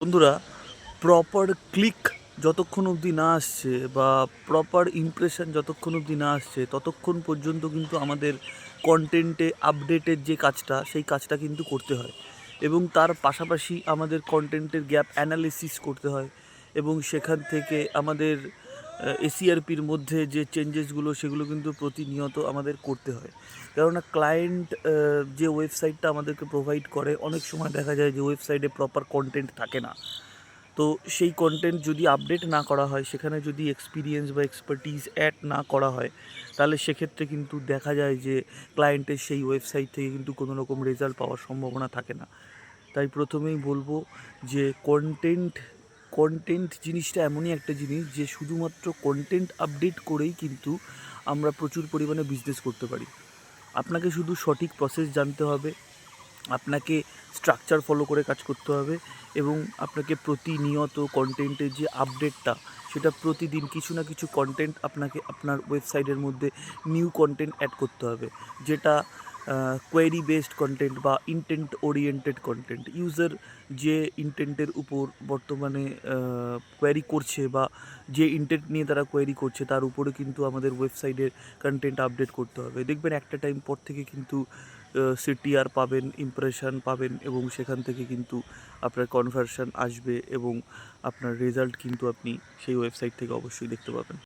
বন্ধুরা, proper click যতক্ষণ অবধি না আসছে বা প্রপার ইমপ্রেশন যতক্ষণ অবধি না আসছে ততক্ষণ পর্যন্ত কিন্তু আমাদের কন্টেন্টে আপডেটের যে কাজটা সেই কাজটা কিন্তু করতে হয়। এবং তার পাশাপাশি আমাদের কন্টেন্টের গ্যাপ অ্যানালিসিস করতে হয় এবং সেখান থেকে আমাদের এসিআরপির মধ্যে যে চেঞ্জেসগুলো সেগুলো কিন্তু প্রতিনিয়ত আমাদের করতে হয়। কেননা ক্লায়েন্ট যে ওয়েবসাইটটা আমাদেরকে প্রোভাইড করে অনেক সময় দেখা যায় যে ওয়েবসাইটে প্রপার কন্টেন্ট থাকে না। তো সেই কন্টেন্ট যদি আপডেট না করা হয়, সেখানে যদি এক্সপিরিয়েন্স বা এক্সপার্টিজ অ্যাড না করা হয়, তাহলে সেক্ষেত্রে কিন্তু দেখা যায় যে ক্লায়েন্টের সেই ওয়েবসাইট থেকে কিন্তু কোনো রকম রেজাল্ট পাওয়ার সম্ভাবনা থাকে না। তাই প্রথমেই বলবো যে কন্টেন্ট জিনিসটা এমনই একটা জিনিস যে শুধুমাত্র কন্টেন্ট আপডেট করেই কিন্তু আমরা প্রচুর পরিমাণে বিজনেস করতে পারি। আপনাকে শুধু সঠিক প্রসেস জানতে হবে, আপনাকে স্ট্রাকচার ফলো করে কাজ করতে হবে এবং আপনাকে প্রতিনিয়ত কন্টেন্টের যে আপডেটটা সেটা প্রতিদিন কিছু না কিছু কন্টেন্ট আপনাকে আপনার ওয়েবসাইটের মধ্যে নিউ কন্টেন্ট অ্যাড করতে হবে, যেটা কোয়েরি বেসড কন্টেন্ট বা ইন্টেন্ট ওরিয়েন্টেড কন্টেন্ট। ইউজার যে ইন্টেন্টের উপর বর্তমানে কোয়েরি করছে বা যে ইন্টেন্ট নিয়ে তারা কোয়েরি করছে তার উপরে কিন্তু আমাদের ওয়েবসাইটের কন্টেন্ট আপডেট করতে হবে। দেখবেন একটা টাইম পর থেকে কিন্তু সিটিআর পাবেন, ইমপ্রেশন পাবেন এবং সেখান থেকে কিন্তু আপনার কনভার্সন আসবে এবং আপনার রেজাল্ট কিন্তু আপনি সেই ওয়েবসাইট থেকে অবশ্যই দেখতে পাবেন।